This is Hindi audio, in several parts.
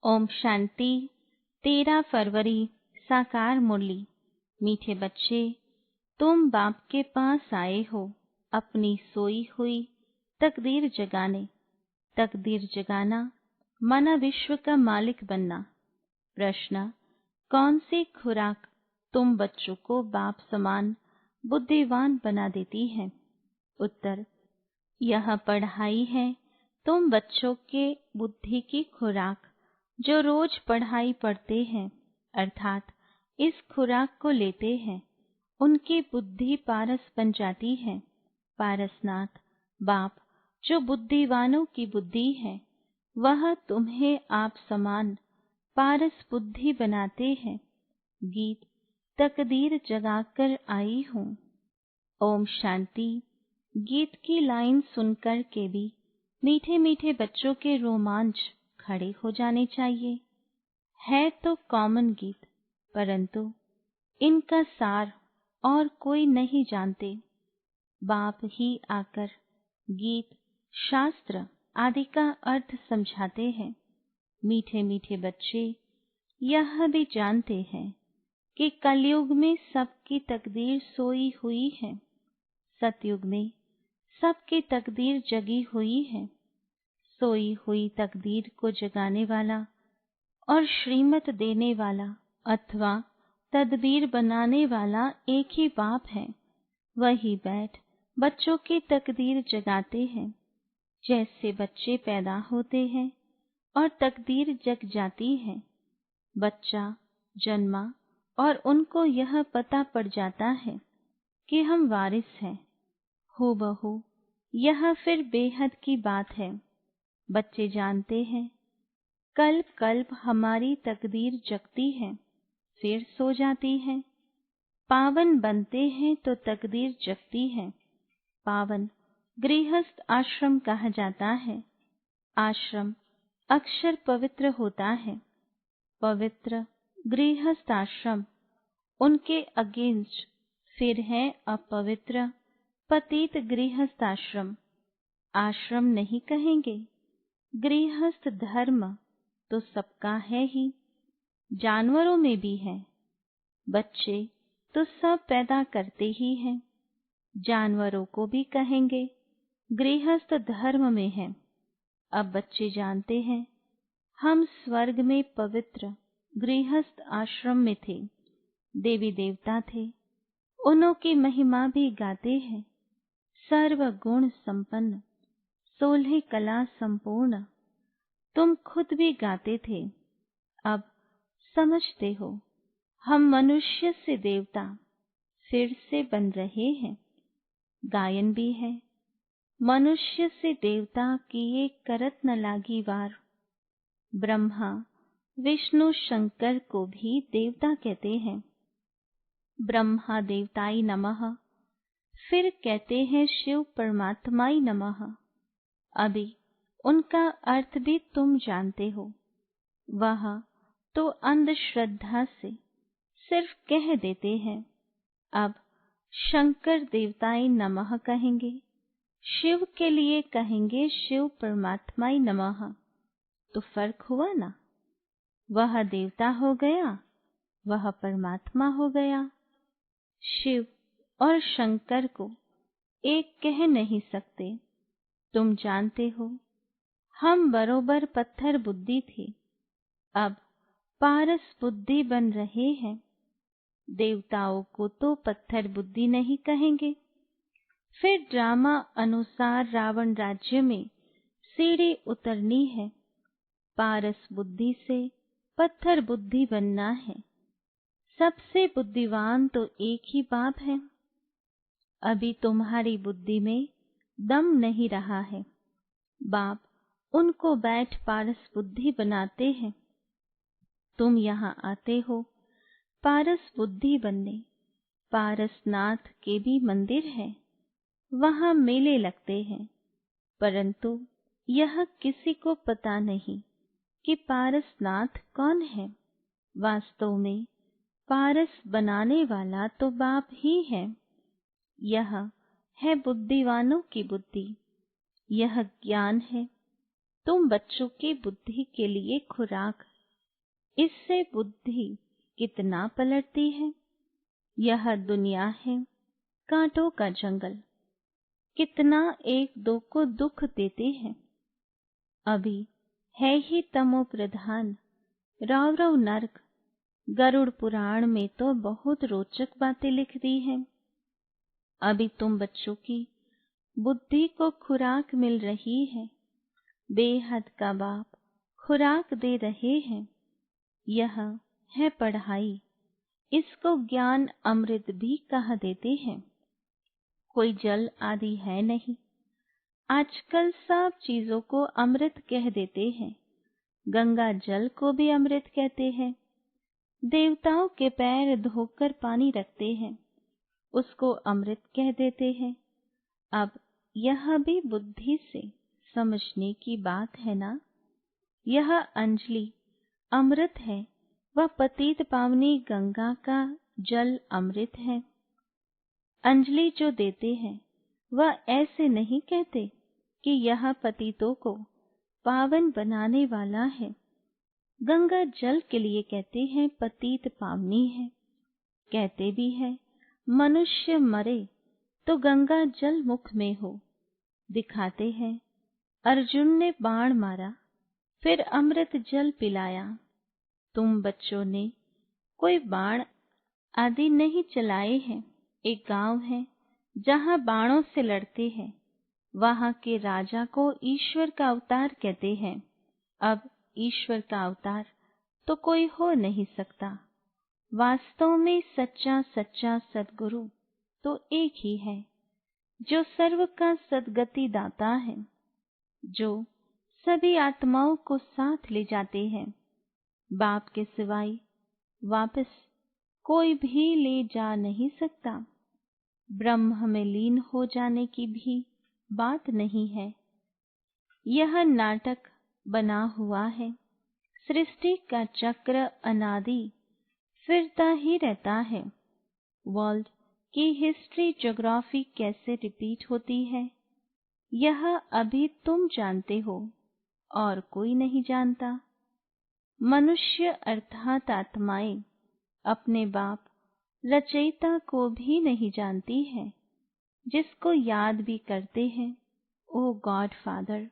ओम शांति। 13 फरवरी साकार मुरली। मीठे बच्चे, तुम बाप के पास आए हो अपनी सोई हुई तकदीर जगाने। तकदीर जगाना माना विश्व का मालिक बनना। प्रश्न, कौन सी खुराक तुम बच्चों को बाप समान बुद्धिवान बना देती है? उत्तर, यह पढ़ाई है तुम बच्चों के बुद्धि की खुराक, जो रोज पढ़ाई पढ़ते हैं अर्थात इस खुराक को लेते हैं, उनकी बुद्धि पारस बन जाती है। पारसनाथ बाप जो बुद्धिवानों की बुद्धि है, वह तुम्हें आप समान पारस बुद्धि बनाते हैं। गीत तकदीर जगाकर आई हूँ। ओम शांति। गीत की लाइन सुनकर के भी मीठे मीठे बच्चों के रोमांच खड़े हो जाने चाहिए। है तो कॉमन गीत, परंतु इनका सार और कोई नहीं जानते। बाप ही आकर गीत, शास्त्र आदि का अर्थ समझाते हैं। मीठे मीठे बच्चे यह भी जानते हैं कि कलयुग में सबकी तकदीर सोई हुई है, सतयुग में सबकी तकदीर जगी हुई है। सोई हुई तकदीर को जगाने वाला और श्रीमत देने वाला अथवा तदबीर बनाने वाला एक ही बाप है। वही बैठ बच्चों की तकदीर जगाते हैं। जैसे बच्चे पैदा होते हैं और तकदीर जग जाती है। बच्चा जन्मा और उनको यह पता पड़ जाता है कि हम वारिस हैं। हूबहू यह फिर बेहद की बात है। बच्चे जानते हैं कल्प कल्प हमारी तकदीर जगती है, फिर सो जाती है। पावन बनते हैं तो तकदीर जगती है। पावन गृहस्थ आश्रम कहा जाता है। आश्रम अक्षर पवित्र होता है। पवित्र गृहस्थ आश्रम उनके अगेंस्ट फिर है अपवित्र पतित गृहस्थ आश्रम। आश्रम नहीं कहेंगे, गृहस्थ धर्म तो सबका है ही, जानवरों में भी है। बच्चे तो सब पैदा करते ही हैं, जानवरों को भी कहेंगे गृहस्थ धर्म में है। अब बच्चे जानते हैं हम स्वर्ग में पवित्र गृहस्थ आश्रम में थे, देवी देवता थे, उन्हों की महिमा भी गाते हैं। सर्व गुण संपन्न 16 कला संपूर्ण, तुम खुद भी गाते थे। अब समझते हो हम मनुष्य से देवता फिर से बन रहे हैं। गायन भी है, मनुष्य से देवता किए करत न लागी वार। ब्रह्मा विष्णु शंकर को भी देवता कहते हैं। ब्रह्मा देवताई नमः, फिर कहते हैं शिव परमात्माई नमः। अभी उनका अर्थ भी तुम जानते हो। वह तो अंधश्रद्धा से सिर्फ कह देते हैं। अब शंकर देवताई नमः कहेंगे, शिव के लिए कहेंगे शिव परमात्माई नमः। तो फर्क हुआ ना, वह देवता हो गया, वह परमात्मा हो गया। शिव और शंकर को एक कह नहीं सकते। तुम जानते हो हम बरोबर पत्थर बुद्धि थे, अब पारस बुद्धि बन रहे हैं। देवताओं को तो पत्थर बुद्धि नहीं कहेंगे। फिर ड्रामा अनुसार रावण राज्य में सीढ़ी उतरनी है। पारस बुद्धि से पत्थर बुद्धि बनना है। सबसे बुद्धिवान तो एक ही बाप है। अभी तुम्हारी बुद्धि में दम नहीं रहा है। बाप उनको बैठ पारस बुद्धि बनाते हैं। तुम यहाँ आते हो पारस बुद्धि बनने। पारसनाथ के भी मंदिर है, वहाँ मेले लगते हैं, परंतु यह किसी को पता नहीं कि पारसनाथ कौन है। वास्तव में पारस बनाने वाला तो बाप ही है। यह है बुद्धिवानों की बुद्धि, यह ज्ञान है। तुम बच्चों की बुद्धि के लिए खुराक इससे बुद्धि कितना पलटती है। यह दुनिया है कांटों का जंगल, कितना एक दो को दुख देते हैं। अभी है ही तमो प्रधान, राव राव नरक। गरुड़ पुराण में तो बहुत रोचक बातें लिख दी हैं। अभी तुम बच्चों की बुद्धि को खुराक मिल रही है, बेहद का बाप खुराक दे रहे हैं। यह है पढ़ाई, इसको ज्ञान अमृत भी कह देते हैं। कोई जल आदि है नहीं, आजकल सब चीजों को अमृत कह देते हैं। गंगा जल को भी अमृत कहते हैं। देवताओं के पैर धोकर पानी रखते हैं, उसको अमृत कह देते हैं। अब यह भी बुद्धि से समझने की बात है ना। यह अंजलि अमृत है, वह पतित पावनी गंगा का जल अमृत है। अंजलि जो देते हैं वह ऐसे नहीं कहते कि यह पतितों को पावन बनाने वाला है। गंगा जल के लिए कहते हैं पतित पावनी है। कहते भी है मनुष्य मरे तो गंगा जल मुख में हो। दिखाते हैं अर्जुन ने बाण मारा, फिर अमृत जल पिलाया। तुम बच्चों ने कोई बाण आदि नहीं चलाए हैं। एक गांव है जहां बाणों से लड़ते हैं, वहां के राजा को ईश्वर का अवतार कहते हैं। अब ईश्वर का अवतार तो कोई हो नहीं सकता। वास्तव में सच्चा सच्चा सद्गुरु तो एक ही है, जो सर्व का सद्गति दाता है, जो सभी आत्माओं को साथ ले जाते हैं। बाप के सिवाय वापस कोई भी ले जा नहीं सकता। ब्रह्म में लीन हो जाने की भी बात नहीं है। यह नाटक बना हुआ है। सृष्टि का चक्र अनादि फिरता ही रहता है। वर्ल्ड की हिस्ट्री ज्योग्राफी कैसे रिपीट होती है, यह अभी तुम जानते हो और कोई नहीं जानता। मनुष्य अर्थात आत्माएं अपने बाप रचयिता को भी नहीं जानती है, जिसको याद भी करते हैं ओ गॉड फादर।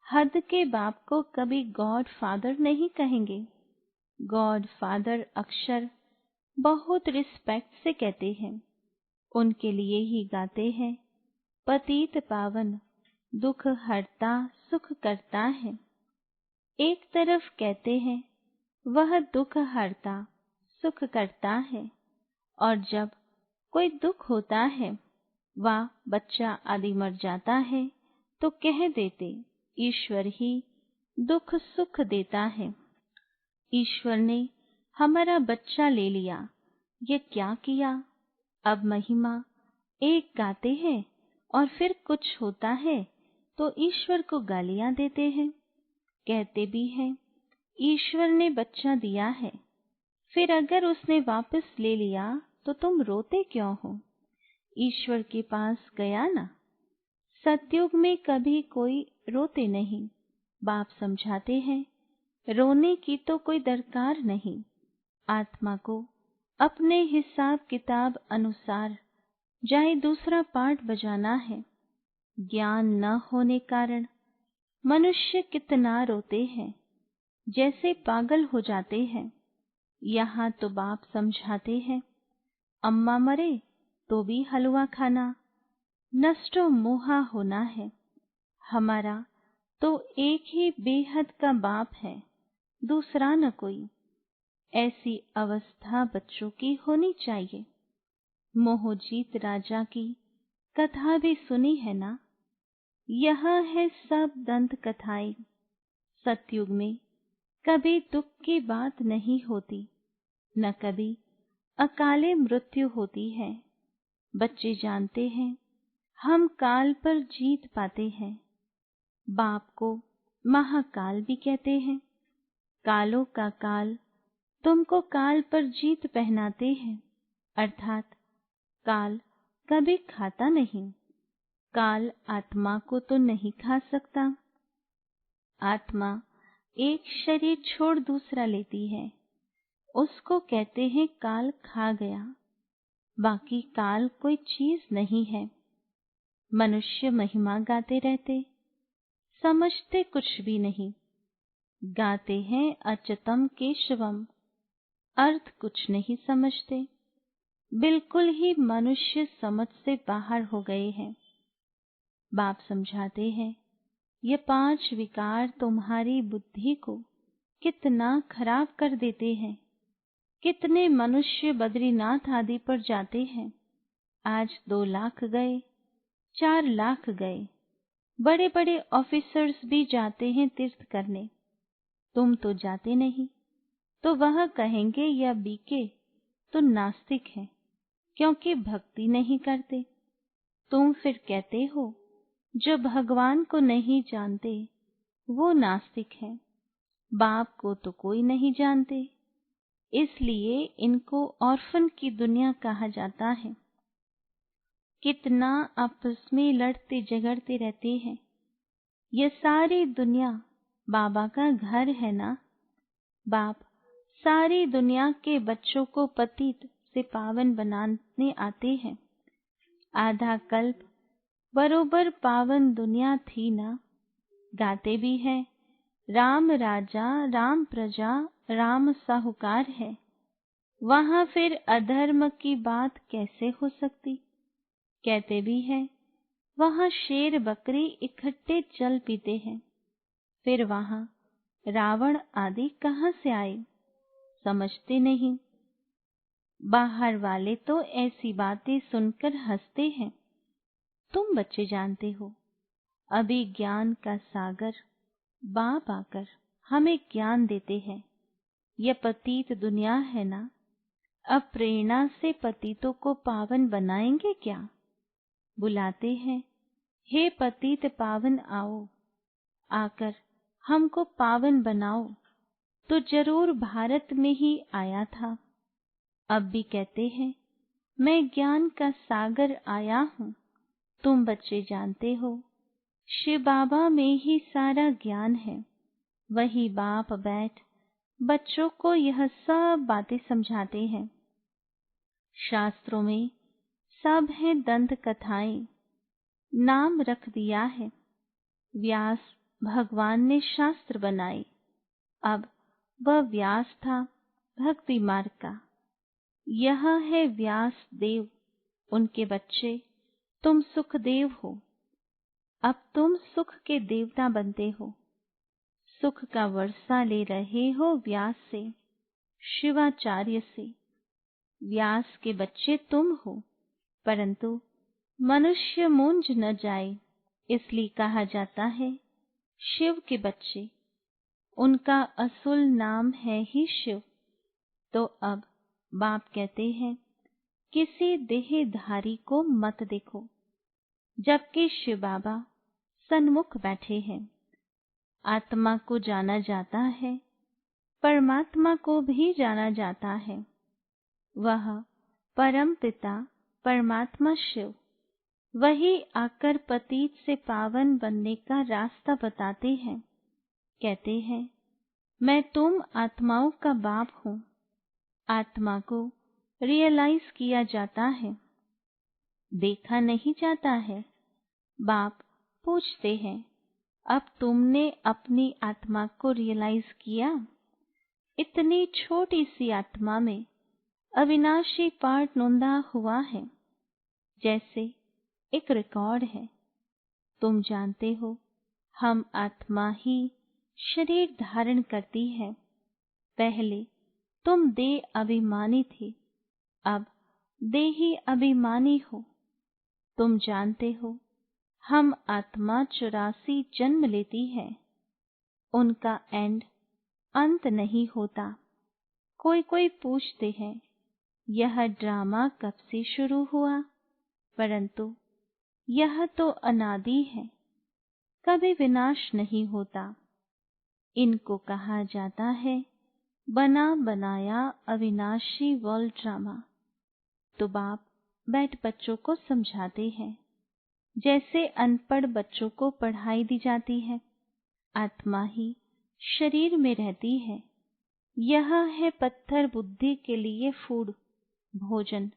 हद के बाप को कभी गॉड फादर नहीं कहेंगे। गॉड फादर अक्षर बहुत रिस्पेक्ट से कहते हैं। उनके लिए ही गाते हैं पतित पावन दुख हरता सुख करता है। एक तरफ कहते हैं वह दुख हरता सुख करता है, और जब कोई दुख होता है, वह बच्चा आदि मर जाता है, तो कह देते ईश्वर ही दुख सुख देता है। ईश्वर ने हमारा बच्चा ले लिया, ये क्या किया। अब महिमा एक गाते हैं और फिर कुछ होता है तो ईश्वर को गालियां देते हैं। कहते भी हैं ईश्वर ने बच्चा दिया है, फिर अगर उसने वापस ले लिया तो तुम रोते क्यों हो। ईश्वर के पास गया ना। सतयुग में कभी कोई रोते नहीं। बाप समझाते हैं रोने की तो कोई दरकार नहीं। आत्मा को अपने हिसाब किताब अनुसार चाहे दूसरा पार्ट बजाना है। ज्ञान न होने कारण मनुष्य कितना रोते हैं, जैसे पागल हो जाते हैं। यहाँ तो बाप समझाते हैं अम्मा मरे तो भी हलवा खाना, नष्टो मोहा होना है। हमारा तो एक ही बेहद का बाप है, दूसरा न कोई। ऐसी अवस्था बच्चों की होनी चाहिए। मोहजीत राजा की कथा भी सुनी है ना। यह है सब दंत कथाएं। सतयुग में कभी दुख की बात नहीं होती, न कभी अकाले मृत्यु होती है। बच्चे जानते हैं हम काल पर जीत पाते हैं। बाप को महाकाल भी कहते हैं। कालों का काल तुमको काल पर जीत पहनाते हैं, अर्थात काल कभी खाता नहीं। काल आत्मा को तो नहीं खा सकता। आत्मा एक शरीर छोड़ दूसरा लेती है, उसको कहते हैं काल खा गया। बाकी काल कोई चीज नहीं है। मनुष्य महिमा गाते रहते, समझते कुछ भी नहीं। गाते हैं अच्युतम केशवम, अर्थ कुछ नहीं समझते। बिल्कुल ही मनुष्य समझ से बाहर हो गए हैं। बाप समझाते हैं, ये 5 विकार तुम्हारी बुद्धि को कितना खराब कर देते हैं। कितने मनुष्य बद्रीनाथ आदि पर जाते हैं। आज 2 लाख गए, 4 लाख गए। बड़े बड़े ऑफिसर्स भी जाते हैं तीर्थ करने। तुम तो जाते नहीं, तो वह कहेंगे यह बीके तो नास्तिक है, क्योंकि भक्ति नहीं करते। तुम फिर कहते हो जो भगवान को नहीं जानते वो नास्तिक है। बाप को तो कोई नहीं जानते, इसलिए इनको ऑर्फन की दुनिया कहा जाता है। कितना आपस में लड़ते झगड़ते रहते हैं। ये सारी दुनिया बाबा का घर है ना। बाप सारी दुनिया के बच्चों को पतित से पावन बनाने आते हैं। आधा कल्प बरोबर पावन दुनिया थी ना। गाते भी है, राम राजा राम प्रजा राम साहूकार है। वहां फिर अधर्म की बात कैसे हो सकती। कहते भी है, वहां शेर बकरी इकट्ठे चल पीते हैं। फिर वहां रावण आदि कहां से आए, समझते नहीं। बाहर वाले तो ऐसी बातें सुनकर हंसते हैं। तुम बच्चे जानते हो, अभी ज्ञान का सागर बाप आकर हमें ज्ञान देते हैं। यह पतित दुनिया है ना। अब प्रेरणा से पतितों को पावन बनाएंगे क्या। बुलाते हैं, हे पतित पावन आओ, आकर हमको पावन बनाओ। तो जरूर भारत में ही आया था। अब भी कहते हैं, मैं ज्ञान का सागर आया हूँ। तुम बच्चे जानते हो, शिव बाबा में ही सारा ज्ञान है। वही बाप बैठ बच्चों को यह सब बातें समझाते हैं। शास्त्रों में सब है दंत कथाएं, नाम रख दिया है। व्यास भगवान ने शास्त्र बनाए। अब वह व्यास था भक्ति मार्ग का। यह है व्यास देव, उनके बच्चे। तुम सुखदेव हो। अब तुम सुख के देवता बनते हो। सुख का वर्षा ले रहे हो व्यास से, शिवाचार्य से। व्यास के बच्चे तुम हो, परंतु मनुष्य मूंझ न जाए, इसलिए कहा जाता है शिव के बच्चे। उनका असुल नाम है ही शिव। तो अब बाप कहते हैं, किसी देहधारी को मत देखो, जबकि शिव बाबा सन्मुख बैठे हैं। आत्मा को जाना जाता है, परमात्मा को भी जाना जाता है। वह परम पिता परमात्मा शिव, वही आकर पतित से पावन बनने का रास्ता बताते हैं। कहते हैं, मैं तुम आत्माओं का बाप हूँ। आत्मा को रियलाइज किया जाता है, देखा नहीं जाता है। बाप पूछते हैं, अब तुमने अपनी आत्मा को रियलाइज किया। इतनी छोटी सी आत्मा में अविनाशी पार्ट नोंदा हुआ है, जैसे एक रिकॉर्ड है। तुम जानते हो, हम आत्मा ही शरीर धारण करती है। पहले तुम देह अभिमानी थे, अब देही अभिमानी हो। तुम जानते हो, हम आत्मा 84 जन्म लेती है। उनका अंत नहीं होता। कोई कोई पूछते हैं, यह ड्रामा कब से शुरू हुआ, परंतु यह तो अनादि है, कभी विनाश नहीं होता। इनको कहा जाता है बना बनाया अविनाशी वर्ल्ड ड्रामा। तो बाप बैठ बच्चों को समझाते हैं, जैसे अनपढ़ बच्चों को पढ़ाई दी जाती है। आत्मा ही शरीर में रहती है। यह है पत्थर बुद्धि के लिए फूड, भोजन।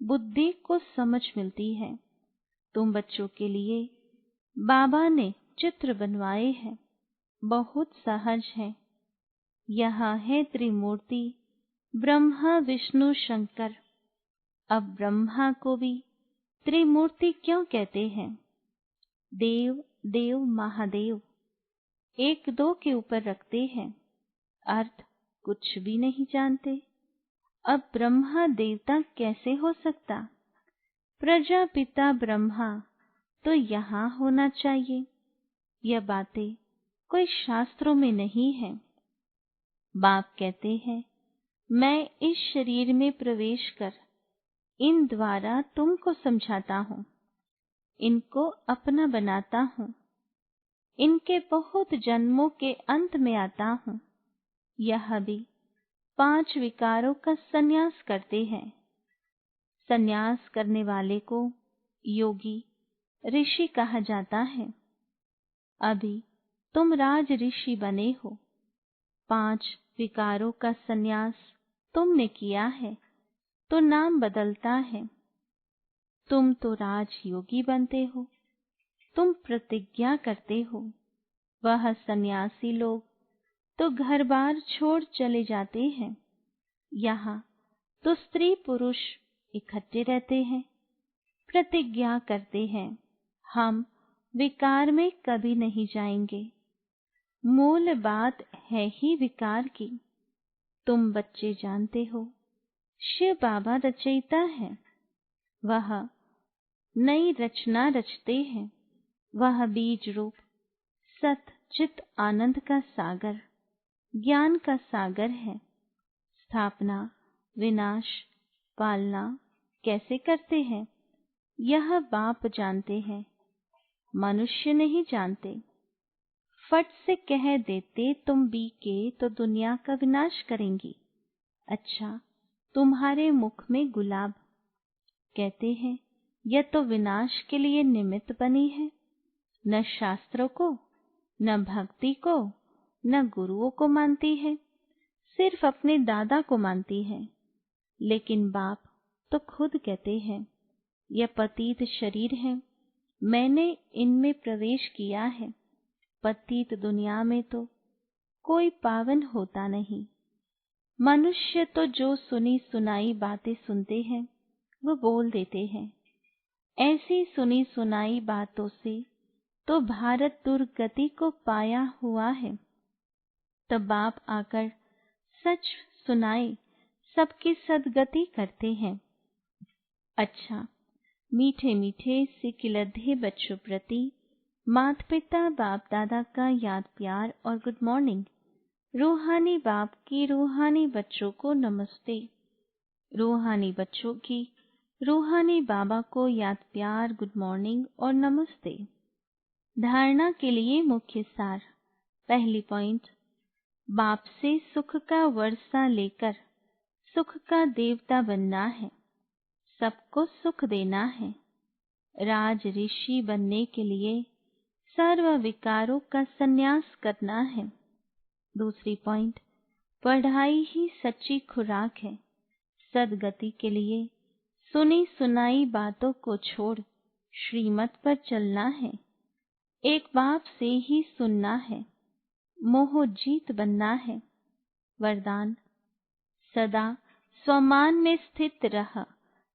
बुद्धि को समझ मिलती है। तुम बच्चों के लिए बाबा ने चित्र बनवाए हैं, बहुत सहज है। यह है त्रिमूर्ति ब्रह्मा विष्णु शंकर। अब ब्रह्मा को भी त्रिमूर्ति क्यों कहते हैं? देव देव महादेव एक दो के ऊपर रखते हैं, अर्थ कुछ भी नहीं जानते। अब ब्रह्मा देवता कैसे हो सकता? प्रजापिता ब्रह्मा तो यहाँ होना चाहिए। यह बातें कोई शास्त्रों में नहीं है। बाप कहते हैं, मैं इस शरीर में प्रवेश कर इन द्वारा तुमको समझाता हूँ, इनको अपना बनाता हूँ, इनके बहुत जन्मों के अंत में आता हूँ। यह भी 5 विकारों का संन्यास करते हैं। संन्यास करने वाले को योगी ऋषि कहा जाता है। अभी तुम राज ऋषि बने हो। 5 विकारों का संन्यास तुमने किया है तो नाम बदलता है। तुम तो राजयोगी बनते हो। तुम प्रतिज्ञा करते हो। वह सन्यासी लोग तो घर बार छोड़ चले जाते हैं। यहाँ तो स्त्री पुरुष इकट्ठे रहते हैं, प्रतिज्ञा करते हैं, हम विकार में कभी नहीं जाएंगे। मूल बात है ही विकार की। तुम बच्चे जानते हो, शिव बाबा रचयिता है। वह नई रचना रचते हैं। वह बीज रूप सत चित आनंद का सागर, ज्ञान का सागर है। स्थापना विनाश पालना कैसे करते हैं, यह बाप जानते हैं, मनुष्य नहीं जानते। फट से कह देते तुम बी के तो दुनिया का विनाश करेंगी। अच्छा, तुम्हारे मुख में गुलाब। कहते हैं, यह तो विनाश के लिए निमित्त बनी है। न शास्त्रों को, न भक्ति को, न गुरुओं को मानती है, सिर्फ अपने दादा को मानती है। लेकिन बाप तो खुद कहते हैं, यह पतित शरीर है, मैंने इनमें प्रवेश किया है। पतित दुनिया में तो कोई पावन होता नहीं। मनुष्य तो जो सुनी सुनाई बातें सुनते हैं वो बोल देते हैं। ऐसी सुनी सुनाई बातों से तो भारत दुर्गति को पाया हुआ है। तब बाप आकर सच सुनाए, सबकी सदगति करते हैं। अच्छा, मीठे मीठे सिकिलधे बच्चों प्रति माता पिता बाप दादा का याद प्यार और गुड मॉर्निंग। रूहानी बाप की रूहानी बच्चों को नमस्ते। रूहानी बच्चों की रूहानी बाबा को याद प्यार, गुड मॉर्निंग और नमस्ते। धारणा के लिए मुख्य सार। पहली पॉइंट, बाप से सुख का वर्षा लेकर सुख का देवता बनना है। सबको सुख देना है। राज ऋषि बनने के लिए सर्व विकारों का संन्यास करना है। दूसरी पॉइंट, पढ़ाई ही सच्ची खुराक है। सदगति के लिए सुनी सुनाई बातों को छोड़ श्रीमत पर चलना है। एक बाप से ही सुनना है। मोह जीत बनना है। वरदान, सदा स्वमान में स्थित रह।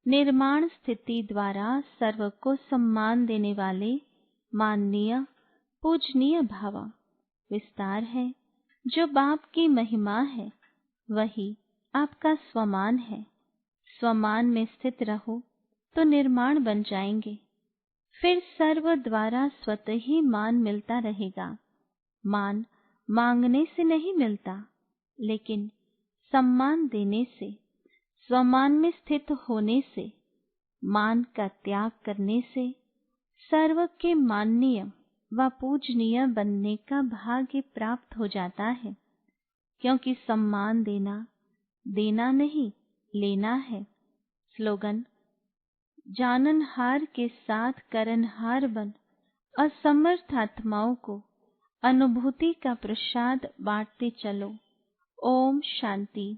निर्माण स्थिति द्वारा सर्व को सम्मान देने वाले माननीय पूजनीय भाव। विस्तार है, जो बाप की महिमा है वही आपका स्वमान है। स्वमान में स्थित रहो तो निर्माण बन जाएंगे। फिर सर्व द्वारा स्वतः ही मान मिलता रहेगा। मान मांगने से नहीं मिलता, लेकिन सम्मान देने से, स्वमान में स्थित होने से, मान का त्याग करने से सर्व के माननीय व पूजनीय बनने का भाग्य प्राप्त हो जाता है। क्योंकि सम्मान देना देना नहीं, लेना है। स्लोगन, जाननहार के साथ करनहार बन असमर्थ आत्माओं को अनुभूति का प्रसाद बांटते चलो। ओम शांति।